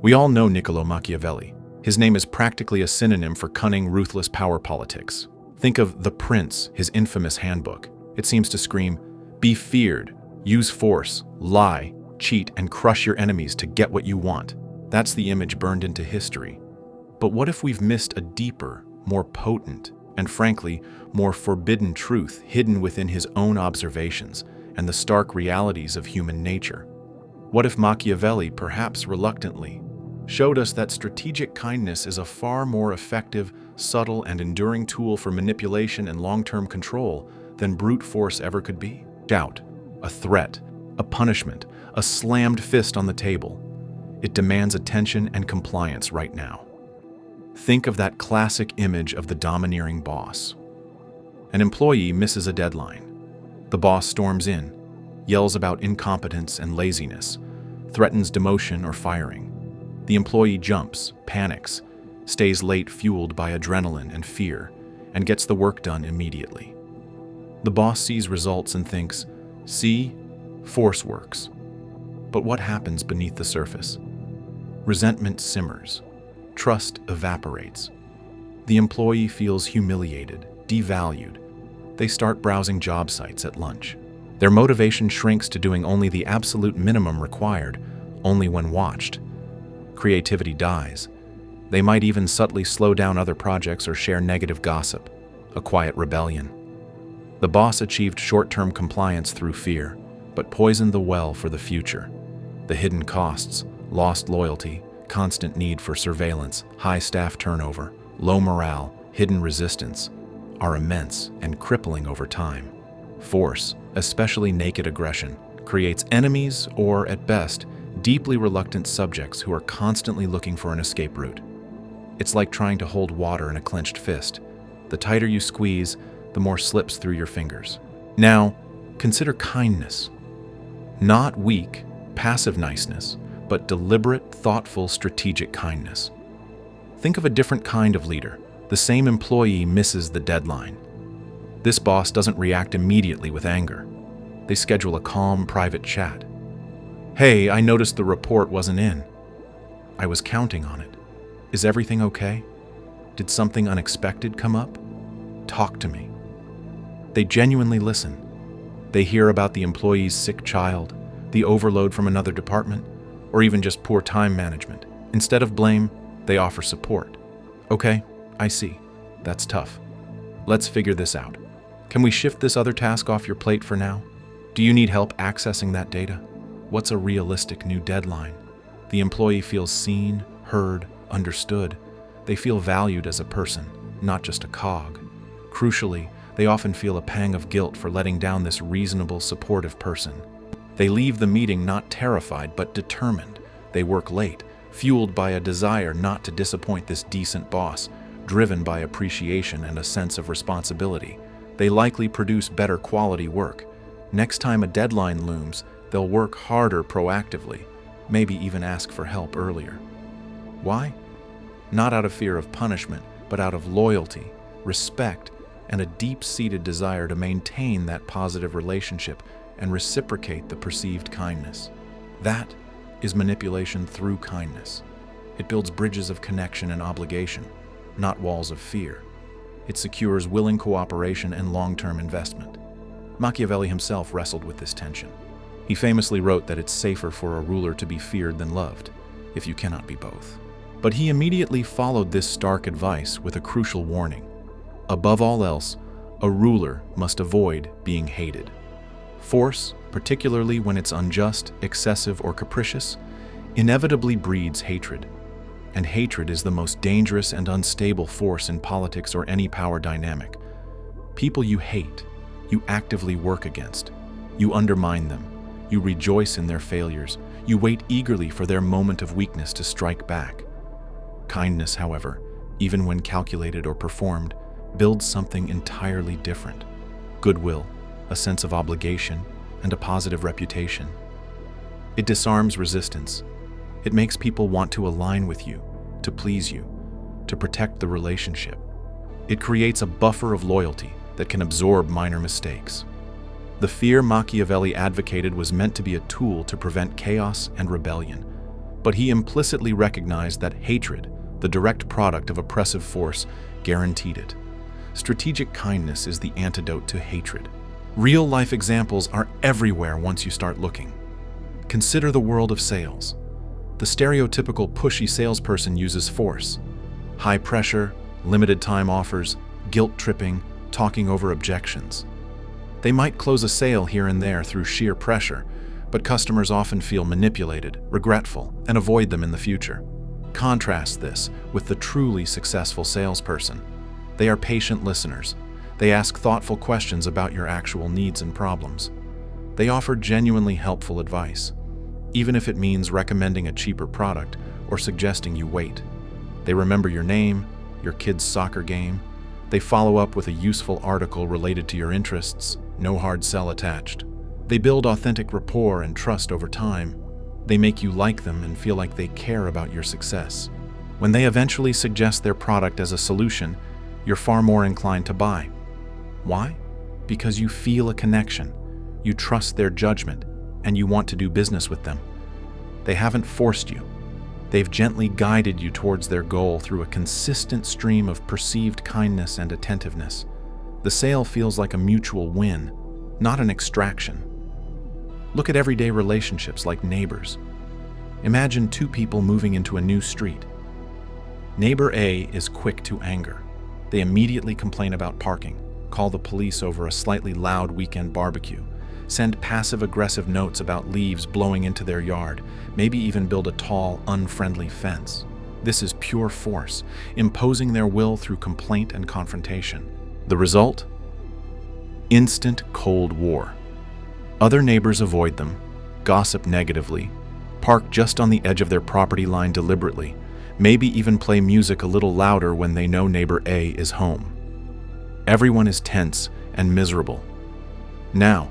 We all know Niccolò Machiavelli. His name is practically a synonym for cunning, ruthless power politics. Think of The Prince, his infamous handbook. It seems to scream, be feared, use force, lie, cheat, and crush your enemies to get what you want. That's the image burned into history. But what if we've missed a deeper, more potent, and frankly, more forbidden truth hidden within his own observations and the stark realities of human nature? What if Machiavelli, perhaps reluctantly, showed us that strategic kindness is a far more effective, subtle, and enduring tool for manipulation and long-term control than brute force ever could be? Doubt, a threat, a punishment, a slammed fist on the table. It demands attention and compliance right now. Think of that classic image of the domineering boss. An employee misses a deadline. The boss storms in, yells about incompetence and laziness, threatens demotion or firing. The employee jumps, panics, stays late fueled by adrenaline and fear, and gets the work done immediately. The boss sees results and thinks, see, force works. But what happens beneath the surface? Resentment simmers. Trust evaporates. The employee feels humiliated, devalued. They start browsing job sites at lunch. Their motivation shrinks to doing only the absolute minimum required, only when watched. Creativity dies. They might even subtly slow down other projects or share negative gossip, a quiet rebellion. The boss achieved short-term compliance through fear, but poisoned the well for the future. The hidden costs, lost loyalty, constant need for surveillance, high staff turnover, low morale, hidden resistance, are immense and crippling over time. Force, especially naked aggression, creates enemies or, at best, deeply reluctant subjects who are constantly looking for an escape route. It's like trying to hold water in a clenched fist. The tighter you squeeze, the more slips through your fingers. Now, consider kindness. Not weak, passive niceness, but deliberate, thoughtful, strategic kindness. Think of a different kind of leader. The same employee misses the deadline. This boss doesn't react immediately with anger. They schedule a calm, private chat. Hey, I noticed the report wasn't in. I was counting on it. Is everything okay? Did something unexpected come up? Talk to me. They genuinely listen. They hear about the employee's sick child, the overload from another department, or even just poor time management. Instead of blame, they offer support. Okay, I see. That's tough. Let's figure this out. Can we shift this other task off your plate for now? Do you need help accessing that data? What's a realistic new deadline? The employee feels seen, heard, understood. They feel valued as a person, not just a cog. Crucially, they often feel a pang of guilt for letting down this reasonable, supportive person. They leave the meeting not terrified, but determined. They work late, fueled by a desire not to disappoint this decent boss, driven by appreciation and a sense of responsibility. They likely produce better quality work. Next time a deadline looms, they'll work harder proactively, maybe even ask for help earlier. Why? Not out of fear of punishment, but out of loyalty, respect, and a deep-seated desire to maintain that positive relationship and reciprocate the perceived kindness. That is manipulation through kindness. It builds bridges of connection and obligation, not walls of fear. It secures willing cooperation and long-term investment. Machiavelli himself wrestled with this tension. He famously wrote that it's safer for a ruler to be feared than loved, if you cannot be both. But he immediately followed this stark advice with a crucial warning. Above all else, a ruler must avoid being hated. Force, particularly when it's unjust, excessive, or capricious, inevitably breeds hatred. And hatred is the most dangerous and unstable force in politics or any power dynamic. People you hate, you actively work against. You undermine them. You rejoice in their failures. You wait eagerly for their moment of weakness to strike back. Kindness, however, even when calculated or performed, builds something entirely different. Goodwill, a sense of obligation, and a positive reputation. It disarms resistance. It makes people want to align with you, to please you, to protect the relationship. It creates a buffer of loyalty that can absorb minor mistakes. The fear Machiavelli advocated was meant to be a tool to prevent chaos and rebellion, but he implicitly recognized that hatred, the direct product of oppressive force, guaranteed it. Strategic kindness is the antidote to hatred. Real-life examples are everywhere once you start looking. Consider the world of sales. The stereotypical pushy salesperson uses force. High pressure, limited time offers, guilt-tripping, talking over objections. They might close a sale here and there through sheer pressure, but customers often feel manipulated, regretful, and avoid them in the future. Contrast this with the truly successful salesperson. They are patient listeners. They ask thoughtful questions about your actual needs and problems. They offer genuinely helpful advice, even if it means recommending a cheaper product or suggesting you wait. They remember your name, your kid's soccer game. They follow up with a useful article related to your interests, no hard sell attached. They build authentic rapport and trust over time. They make you like them and feel like they care about your success. When they eventually suggest their product as a solution, you're far more inclined to buy. Why? Because you feel a connection, you trust their judgment, and you want to do business with them. They haven't forced you. They've gently guided you towards their goal through a consistent stream of perceived kindness and attentiveness. The sale feels like a mutual win, not an extraction. Look at everyday relationships like neighbors. Imagine two people moving into a new street. Neighbor A is quick to anger. They immediately complain about parking, call the police over a slightly loud weekend barbecue, send passive-aggressive notes about leaves blowing into their yard, maybe even build a tall, unfriendly fence. This is pure force, imposing their will through complaint and confrontation. The result? Instant Cold War. Other neighbors avoid them, gossip negatively, park just on the edge of their property line deliberately, maybe even play music a little louder when they know neighbor A is home. Everyone is tense and miserable. Now,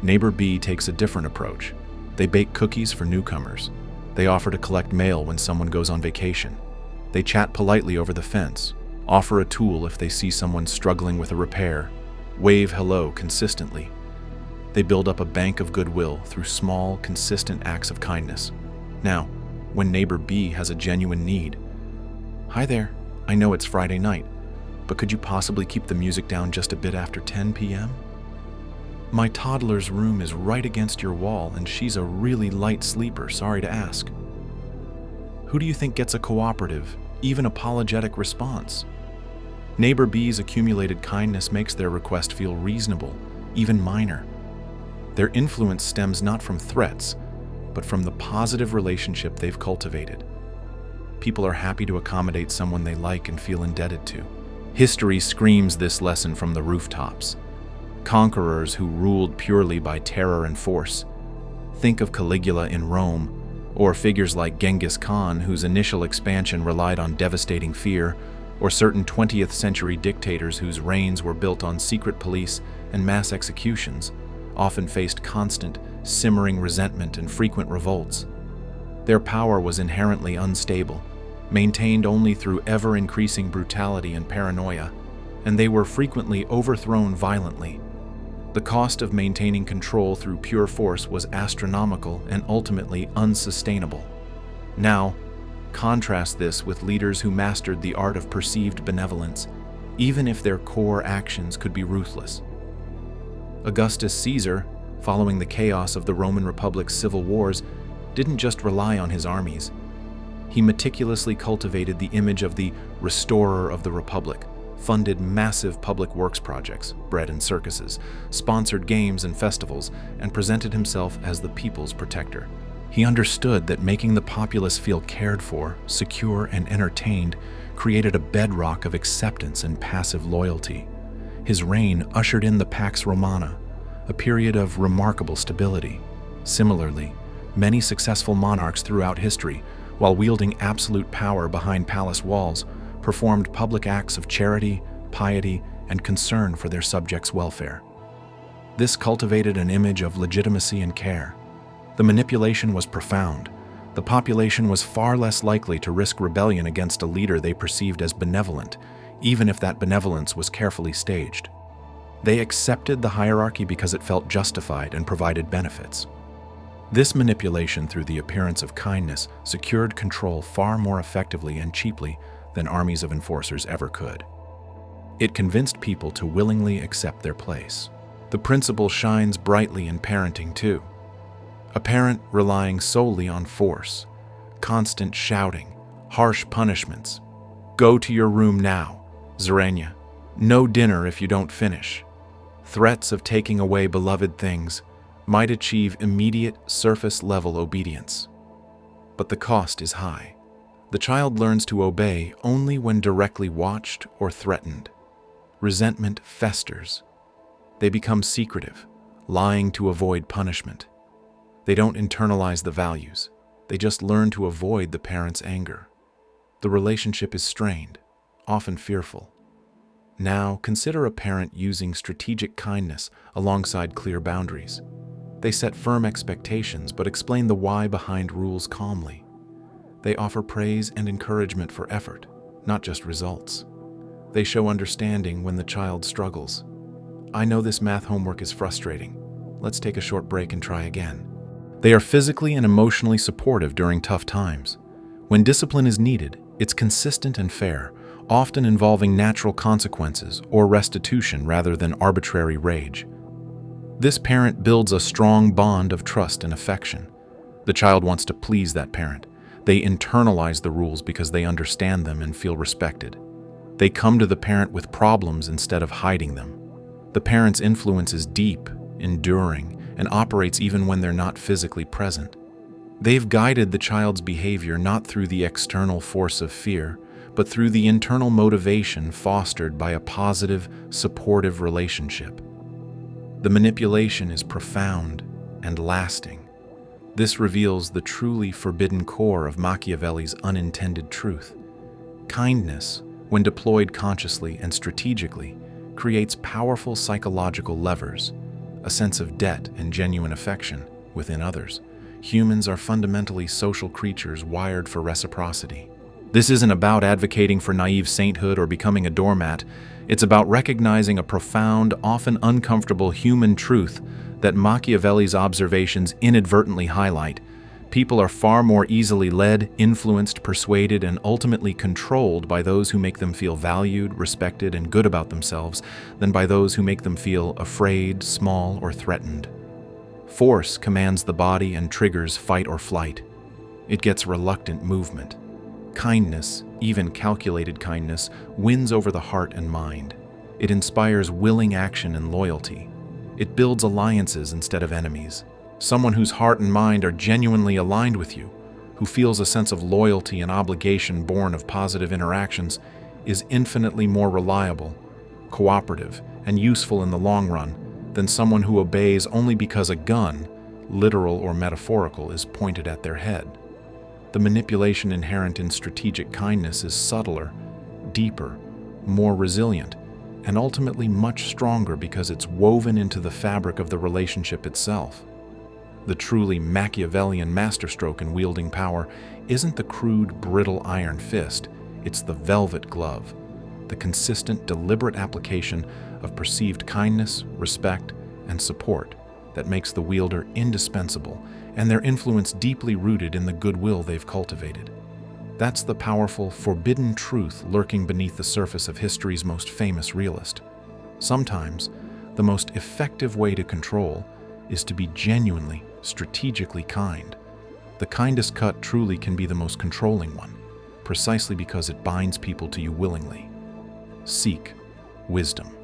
neighbor B takes a different approach. They bake cookies for newcomers. They offer to collect mail when someone goes on vacation. They chat politely over the fence, offer a tool if they see someone struggling with a repair, wave hello consistently. They build up a bank of goodwill through small, consistent acts of kindness. Now, when neighbor B has a genuine need, "Hi there, I know it's Friday night, but could you possibly keep the music down just a bit after 10 p.m.? My toddler's room is right against your wall and she's a really light sleeper, sorry to ask." Who do you think gets a cooperative, even apologetic response? Neighbor B's accumulated kindness makes their request feel reasonable, even minor. Their influence stems not from threats, but from the positive relationship they've cultivated. People are happy to accommodate someone they like and feel indebted to. History screams this lesson from the rooftops. Conquerors who ruled purely by terror and force. Think of Caligula in Rome, or figures like Genghis Khan, whose initial expansion relied on devastating fear, or certain 20th century dictators whose reigns were built on secret police and mass executions, often faced constant, simmering resentment and frequent revolts. Their power was inherently unstable, maintained only through ever-increasing brutality and paranoia, and they were frequently overthrown violently. The cost of maintaining control through pure force was astronomical and ultimately unsustainable. Now, contrast this with leaders who mastered the art of perceived benevolence, even if their core actions could be ruthless. Augustus Caesar, following the chaos of the Roman Republic's civil wars, didn't just rely on his armies. He meticulously cultivated the image of the restorer of the Republic, funded massive public works projects, bred in circuses, sponsored games and festivals, and presented himself as the people's protector. He understood that making the populace feel cared for, secure, and entertained created a bedrock of acceptance and passive loyalty. His reign ushered in the Pax Romana, a period of remarkable stability. Similarly, many successful monarchs throughout history, while wielding absolute power behind palace walls, performed public acts of charity, piety, and concern for their subjects' welfare. This cultivated an image of legitimacy and care. The manipulation was profound. The population was far less likely to risk rebellion against a leader they perceived as benevolent, even if that benevolence was carefully staged. They accepted the hierarchy because it felt justified and provided benefits. This manipulation through the appearance of kindness secured control far more effectively and cheaply than armies of enforcers ever could. It convinced people to willingly accept their place. The principle shines brightly in parenting too. A parent relying solely on force, constant shouting, harsh punishments. Go to your room now, Zaranya. No dinner if you don't finish. Threats of taking away beloved things might achieve immediate surface-level obedience. But the cost is high. The child learns to obey only when directly watched or threatened. Resentment festers. They become secretive, lying to avoid punishment. They don't internalize the values. They just learn to avoid the parent's anger. The relationship is strained, often fearful. Now, consider a parent using strategic kindness alongside clear boundaries. They set firm expectations but explain the why behind rules calmly. They offer praise and encouragement for effort, not just results. They show understanding when the child struggles. I know this math homework is frustrating. Let's take a short break and try again. They are physically and emotionally supportive during tough times. When discipline is needed, it's consistent and fair, often involving natural consequences or restitution rather than arbitrary rage. This parent builds a strong bond of trust and affection. The child wants to please that parent. They internalize the rules because they understand them and feel respected. They come to the parent with problems instead of hiding them. The parent's influence is deep, enduring, and operates even when they're not physically present. They've guided the child's behavior not through the external force of fear, but through the internal motivation fostered by a positive, supportive relationship. The manipulation is profound and lasting. This reveals the truly forbidden core of Machiavelli's unintended truth. Kindness, when deployed consciously and strategically, creates powerful psychological levers, a sense of debt and genuine affection within others. Humans are fundamentally social creatures wired for reciprocity. This isn't about advocating for naive sainthood or becoming a doormat. It's about recognizing a profound, often uncomfortable human truth that Machiavelli's observations inadvertently highlight. People are far more easily led, influenced, persuaded, and ultimately controlled by those who make them feel valued, respected, and good about themselves than by those who make them feel afraid, small, or threatened. Force commands the body and triggers fight or flight. It gets reluctant movement. Kindness, even calculated kindness, wins over the heart and mind. It inspires willing action and loyalty. It builds alliances instead of enemies. Someone whose heart and mind are genuinely aligned with you, who feels a sense of loyalty and obligation born of positive interactions, is infinitely more reliable, cooperative, and useful in the long run than someone who obeys only because a gun, literal or metaphorical, is pointed at their head. The manipulation inherent in strategic kindness is subtler, deeper, more resilient, and ultimately much stronger because it's woven into the fabric of the relationship itself. The truly Machiavellian masterstroke in wielding power isn't the crude, brittle iron fist, it's the velvet glove, the consistent, deliberate application of perceived kindness, respect, and support that makes the wielder indispensable and their influence deeply rooted in the goodwill they've cultivated. That's the powerful, forbidden truth lurking beneath the surface of history's most famous realist. Sometimes, the most effective way to control is to be genuinely, strategically kind. The kindest cut truly can be the most controlling one, precisely because it binds people to you willingly. Seek wisdom.